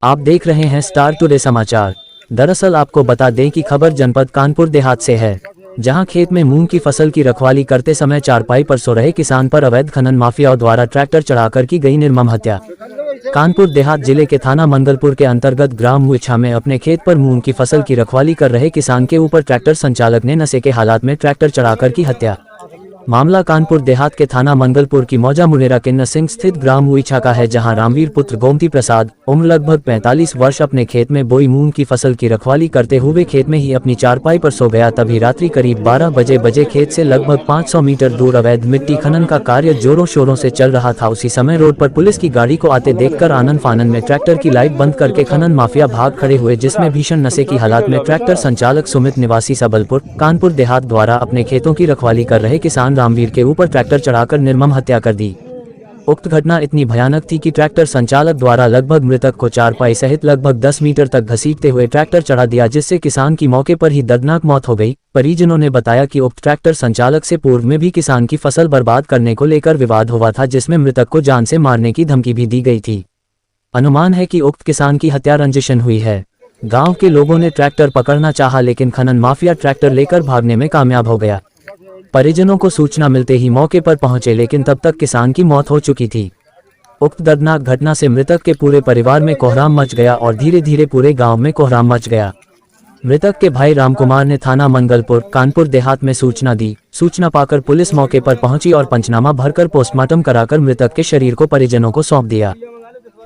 आप देख रहे हैं स्टार टुडे समाचार। दरअसल आपको बता दें कि खबर जनपद कानपुर देहात से है, जहां खेत में मूंग की फसल की रखवाली करते समय चारपाई पर सो रहे किसान पर अवैध खनन माफियाओं द्वारा ट्रैक्टर चढ़ाकर की गई निर्मम हत्या। कानपुर देहात जिले के थाना मंगलपुर के अंतर्गत ग्राम मुइछा में अपने खेत पर मूंग की फसल की रखवाली कर रहे किसान के ऊपर ट्रैक्टर संचालक ने नशे के हालात में ट्रैक्टर चढ़ाकर की हत्या। मामला कानपुर देहात के थाना मंगलपुर की मौजा मुनेरा किन्नर सिंह स्थित ग्राम मुइछा का है, जहां रामवीर पुत्र गोमती प्रसाद उम्र लगभग 45 वर्ष अपने खेत में बोई मूंग की फसल की रखवाली करते हुए खेत में ही अपनी चारपाई पर सो गया। तभी रात्रि करीब 12 बजे खेत से लगभग 500 मीटर दूर अवैध मिट्टी खनन का कार्य जोरों शोरों से चल रहा था। उसी समय रोड पर पुलिस की गाड़ी को आते देखकर आनन फानन में ट्रैक्टर की लाइट बंद करके खनन माफिया भाग खड़े हुए, जिसमें भीषण नशे की हालात में ट्रैक्टर संचालक सुमित निवासी सबलपुर कानपुर देहात द्वारा अपने खेतों की रखवाली कर रहे किसान रामवीर के ऊपर ट्रैक्टर चढ़ाकर निर्मम हत्या कर दी। उक्त घटना इतनी भयानक थी कि ट्रैक्टर संचालक द्वारा लगभग मृतक को चारपाई सहित लगभग 10 मीटर तक घसीटते हुए ट्रैक्टर चढ़ा दिया, जिससे किसान की मौके पर ही दर्दनाक मौत हो गई। परिजनों ने बताया कि उक्त ट्रैक्टर संचालक से पूर्व में भी किसान की फसल बर्बाद करने को लेकर विवाद हुआ था, जिसमें मृतक को जान से मारने की धमकी भी दी गई थी। अनुमान है कि उक्त किसान की हत्या रंजिशन हुई है। गांव के लोगों ने ट्रैक्टर पकड़ना चाहा, लेकिन खनन माफिया ट्रैक्टर लेकर भागने में कामयाब हो गया। परिजनों को सूचना मिलते ही मौके पर पहुंचे, लेकिन तब तक किसान की मौत हो चुकी थी। उक्त दर्दनाक घटना से मृतक के पूरे परिवार में कोहराम मच गया और धीरे धीरे पूरे गांव में कोहराम मच गया। मृतक के भाई रामकुमार ने थाना मंगलपुर कानपुर देहात में सूचना दी। सूचना पाकर पुलिस मौके पर पहुंची और पंचनामा भरकर पोस्टमार्टम कराकर मृतक के शरीर को परिजनों को सौंप दिया।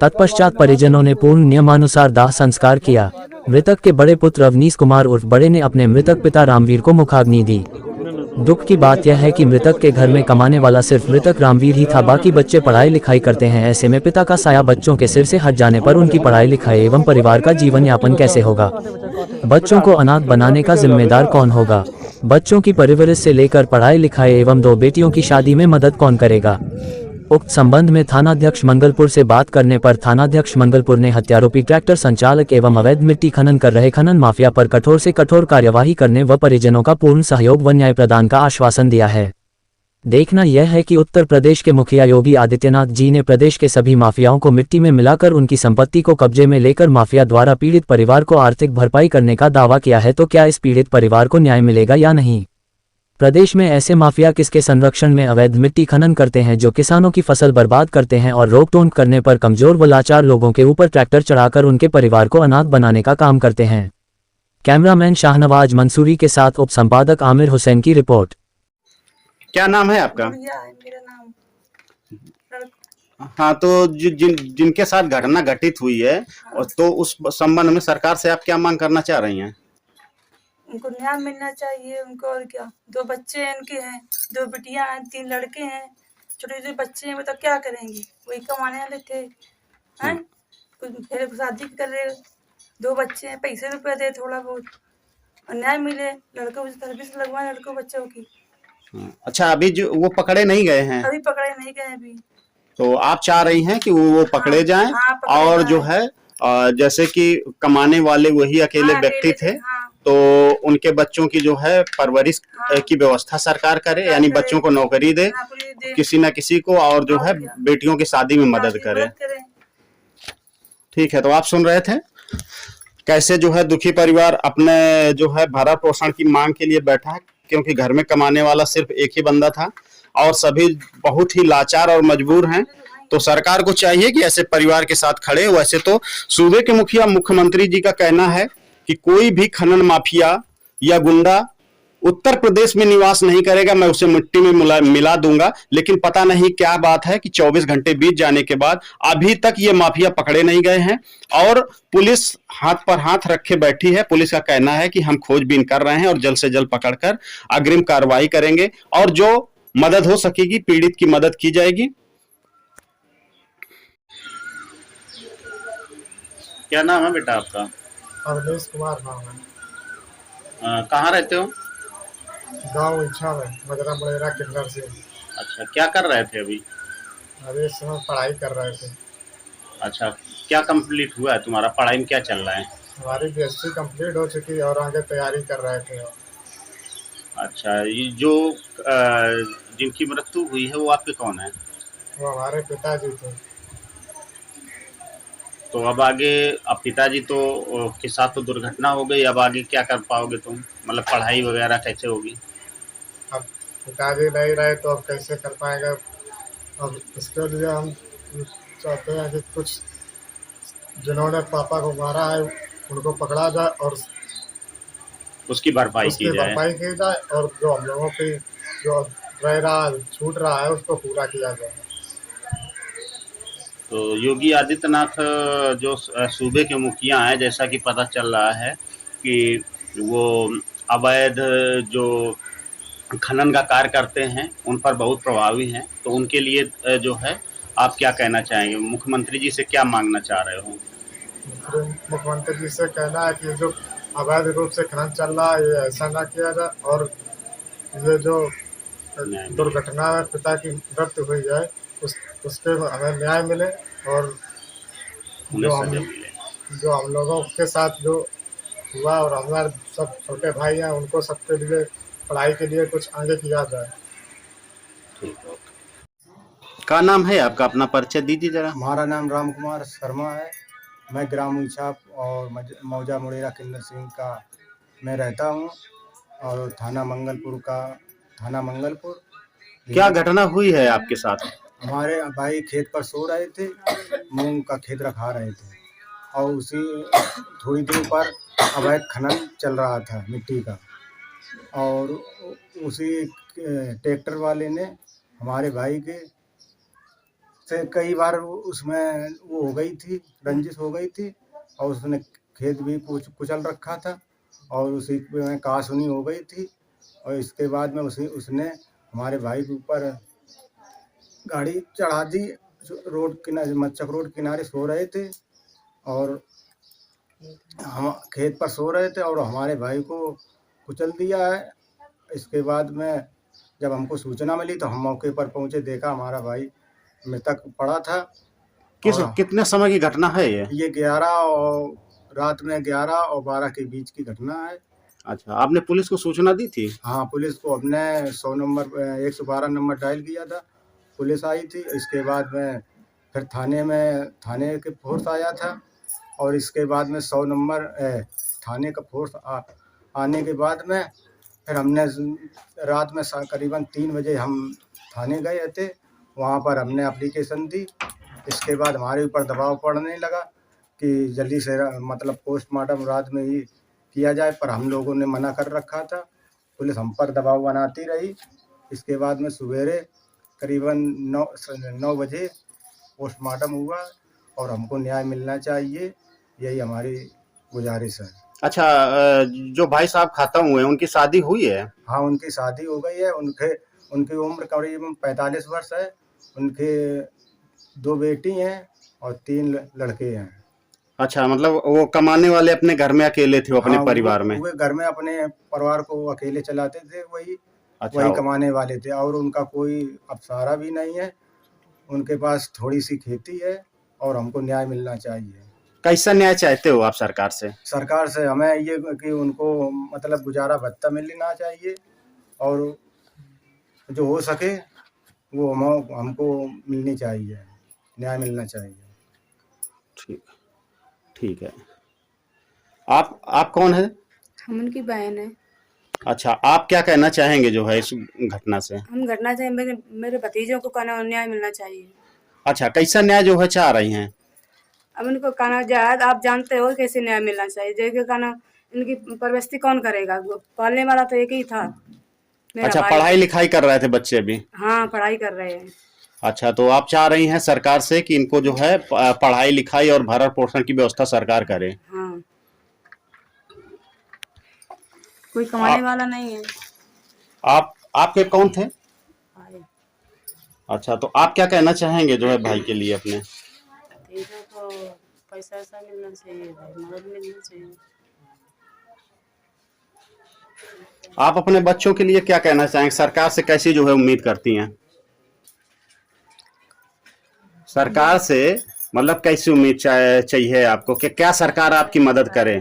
तत्पश्चात परिजनों ने पूर्ण नियमानुसार दाह संस्कार किया। मृतक के बड़े पुत्र अवनीश कुमार उर्फ बड़े ने अपने मृतक पिता रामवीर को मुखाग्नि दी। दुख की बात यह है कि मृतक के घर में कमाने वाला सिर्फ मृतक रामवीर ही था, बाकी बच्चे पढ़ाई लिखाई करते हैं। ऐसे में पिता का साया बच्चों के सिर से हट जाने पर उनकी पढ़ाई लिखाई एवं परिवार का जीवन यापन कैसे होगा? बच्चों को अनाथ बनाने का जिम्मेदार कौन होगा? बच्चों की परवरिश से लेकर पढ़ाई लिखाई एवं 2 बेटियों की शादी में मदद कौन करेगा? उक्त संबंध में थानाध्यक्ष मंगलपुर से बात करने पर थानाध्यक्ष मंगलपुर ने हत्यारोपी ट्रैक्टर संचालक एवं अवैध मिट्टी खनन कर रहे खनन माफिया पर कठोर से कठोर कार्यवाही करने व परिजनों का पूर्ण सहयोग व न्याय प्रदान का आश्वासन दिया है। देखना यह है कि उत्तर प्रदेश के मुखिया योगी आदित्यनाथ जी ने प्रदेश के सभी माफियाओं को मिट्टी में मिलाकर उनकी संपत्ति को कब्जे में लेकर माफिया द्वारा पीड़ित परिवार को आर्थिक भरपाई करने का दावा किया है, तो क्या इस पीड़ित परिवार को न्याय मिलेगा या नहीं? प्रदेश में ऐसे माफिया किसके संरक्षण में अवैध मिट्टी खनन करते हैं, जो किसानों की फसल बर्बाद करते हैं और रोक-टोक करने पर कमजोर व लाचार लोगों के ऊपर ट्रैक्टर चढ़ाकर उनके परिवार को अनाथ बनाने का काम करते हैं। कैमरामैन शाहनवाज मंसूरी के साथ उप संपादक आमिर हुसैन की रिपोर्ट। क्या नाम है आपका? मेरा नाम हाँ, तो जिनके साथ घटना घटित हुई है, और तो उस संबंध में सरकार से आप क्या मांग करना चाह रही हैं? उनको न्याय मिलना चाहिए उनको, और क्या। 2 बच्चे हैं इनके, हैं 2 बिटियां हैं, 3 लड़के हैं। छोटे छोटे बच्चे हैं, तो क्या करेंगे? वही कमाने वाले थे, हैं। फिर शादी कर रहे, 2 बच्चे हैं, पैसे रुपए दे थोड़ा बहुत, और न्याय मिले। लड़कों की सर्विस लगवाए, लड़कों बच्चों की। अच्छा, अभी जो वो पकड़े नहीं गए हैं? अभी पकड़े नहीं गए अभी। तो आप चाह रही हैं कि वो पकड़े जाएं? हाँ, पकड़े और जो जाएं। है जैसे कि कमाने वाले वही अकेले व्यक्ति थे, तो उनके बच्चों की जो है परवरिश की व्यवस्था सरकार करे, यानी बच्चों को नौकरी दे किसी न किसी को, और जो है बेटियों की शादी में मदद करे। ठीक है, तो आप सुन रहे थे कैसे जो है दुखी परिवार अपने जो है भरण पोषण की मांग के लिए बैठा है, क्योंकि घर में कमाने वाला सिर्फ एक ही बंदा था और सभी बहुत ही लाचार और मजबूर हैं। तो सरकार को चाहिए कि ऐसे परिवार के साथ खड़े। वैसे तो सूबे के मुखिया मुख्यमंत्री जी का कहना है कि कोई भी खनन माफिया या गुंडा उत्तर प्रदेश में निवास नहीं करेगा, मैं उसे मिट्टी में मिला दूंगा। लेकिन पता नहीं क्या बात है कि 24 घंटे बीत जाने के बाद अभी तक ये माफिया पकड़े नहीं गए हैं और पुलिस हाथ पर हाथ रखे बैठी है। पुलिस का कहना है कि हम खोजबीन कर रहे हैं और जल्द से जल्द पकड़कर अग्रिम कार्रवाई करेंगे और जो मदद हो सकेगी पीड़ित की मदद की जाएगी। क्या नाम है बेटा आपका? अवनीश कुमार नाम है। कहाँ रहते हो? गाँव इच्छा में मदरा मुनेरा किन्नर से। अच्छा, क्या कर रहे थे अभी? अभी इस समय पढ़ाई कर रहे थे। अच्छा, क्या कंप्लीट हुआ है तुम्हारा? पढ़ाई में क्या चल रहा है? हमारी बीएससी कंप्लीट हो चुकी है और आगे तैयारी कर रहे थे। अच्छा, ये जो जिनकी मृत्यु हुई है वो आपके कौन है? वो हमारे पिताजी थे। तो अब आगे, अब पिताजी तो के साथ तो दुर्घटना हो गई, अब आगे क्या कर पाओगे तुम? मतलब पढ़ाई वगैरह कैसे होगी? अब पिताजी नहीं रहे तो अब कैसे कर पाएंगे। अब इसके लिए हम चाहते हैं कि कुछ जिन्होंने पापा को मारा है उनको पकड़ा जाए और उसकी भरपाई की उसकी जाए। भरपाई की जाए, और जो हम लोगों की जो रह रहा छूट रहा है उसको पूरा किया जाए। तो योगी आदित्यनाथ जो सूबे के मुखिया हैं, जैसा कि पता चल रहा है कि वो अवैध जो खनन का कार्य करते हैं उन पर बहुत प्रभावी हैं, तो उनके लिए जो है आप क्या कहना चाहेंगे? मुख्यमंत्री जी से क्या मांगना चाह रहे हो? मुख्यमंत्री जी से कहना है कि जो अवैध रूप से खनन चल रहा है ये ऐसा ना किया जाए, और ये जो न्याय मिले, दुर्घटना में पिता की मृत्यु हुई है उसके हमें न्याय मिले, और उन्हें जो सजा हम मिले। जो हम लोगों के साथ जो हुआ और हमारे सब छोटे भाई हैं उनको सबके लिए पढ़ाई के लिए कुछ आगे किया जाए। ठीक है, क्या नाम है आपका? अपना परिचय दीजिए जरा। हमारा नाम राम कुमार शर्मा है। मैं ग्राम ऊंचा और मौजा मुड़ेरा किन्नर सिंह का मैं रहता हूँ, और थाना मंगलपुर। क्या घटना हुई है आपके साथ? हमारे भाई खेत पर सो रहे थे, मूंग का खेत रखा रहे थे, और उसी थोड़ी दूर पर अवैध खनन चल रहा था मिट्टी का, और उसी ट्रैक्टर वाले ने हमारे भाई के से कई बार उसमें वो हो गई थी, रंजिश हो गई थी, और उसने खेत भी कुचल रखा था, और उसी में कहासुनी हो गई थी। और इसके बाद में उसने हमारे भाई के ऊपर गाड़ी चढ़ा दी। रोड किनारे, मच्चक रोड किनारे सो रहे थे, और हम खेत पर सो रहे थे, और हमारे भाई को कुचल दिया है। इसके बाद में जब हमको सूचना मिली तो हम मौके पर पहुंचे, देखा हमारा भाई मृतक पड़ा था। और कितने समय की घटना है ये? ये रात में 11 और 12 के बीच की घटना है। अच्छा, आपने पुलिस को सूचना दी थी? हाँ, पुलिस को हमने 112 नंबर डायल किया था, पुलिस आई थी। इसके बाद में फिर थाने के फोर्स आया था, और इसके बाद में 100 नंबर थाने का फोर्स आने के बाद में फिर हमने रात में करीबन 3 बजे हम थाने गए थे। वहाँ पर हमने एप्लीकेशन दी। इसके बाद हमारे ऊपर दबाव पड़ने लगा कि जल्दी से मतलब पोस्टमार्टम रात में ही किया जाए, पर हम लोगों ने मना कर रखा था। पुलिस हम पर दबाव बनाती रही। इसके बाद में सवेरे करीबन 9 बजे पोस्टमार्टम हुआ, और हमको न्याय मिलना चाहिए, यही हमारी गुजारिश है। अच्छा, जो भाई साहब खत्म हुए उनकी शादी हुई है? हाँ, उनकी शादी हो गई है। उनकी उम्र करीबन 45 वर्ष है। उनके 2 बेटी हैं और 3 लड़के हैं। अच्छा, मतलब वो कमाने वाले अपने घर में अकेले थे, वो अपने हाँ, परिवार में? वो घर में अपने परिवार को अकेले चलाते थे, वही अच्छा, कमाने वाले थे, और उनका कोई अब सहारा भी नहीं है। उनके पास थोड़ी सी खेती है, और हमको न्याय मिलना चाहिए। कैसा न्याय चाहते हो आप सरकार से? सरकार से हमें ये कि उनको मतलब गुजारा भत्ता मिलना चाहिए, और जो हो सके वो हमको मिलनी चाहिए, न्याय मिलना चाहिए। ठीक ठीक है। आप कौन है? हम उनकी बहन है। अच्छा, आप क्या कहना चाहेंगे जो है इस घटना से? हम घटना से मेरे भतीजों को कानूनी न्याय मिलना चाहिए। अच्छा, कैसा न्याय जो है चाह रही हैं? अब उनको कानून जहाज आप जानते हो कैसे न्याय मिलना चाहिए, जैसे कानून इनकी परवरिश कौन करेगा? पालने वाला तो एक ही था, मेरा अच्छा, भाई। पढ़ाई लिखाई कर रहे थे बच्चे अभी? हाँ, पढ़ाई कर रहे हैं। अच्छा, तो आप चाह रही हैं सरकार से कि इनको जो है पढ़ाई लिखाई और भरण पोषण की व्यवस्था सरकार करे? हाँ, कोई कमाने वाला नहीं है। आपके कौन थे? भाई अच्छा, तो आप क्या कहना चाहेंगे जो है भाई के लिए अपने? भतीजों को पैसा ऐसा मिलना चाहिए, भाई मदद मिलना चाहिए। आप अपने बच्चों के लिए क्या कहना चाहेंगे? सरकार से कैसी जो है उम्मीद करती हैं? सरकार से मतलब कैसी उम्मीद चाहिए आपको कि क्या सरकार आपकी मदद करे?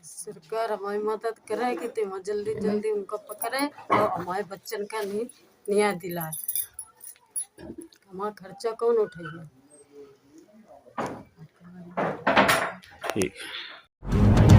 सरकार हमारी मदद करे कि तुम जल्दी जल्दी उनको पकड़े और हमारे बच्चन का न्याय दिलाए। हमारा खर्चा कौन उठेगा? ठीक।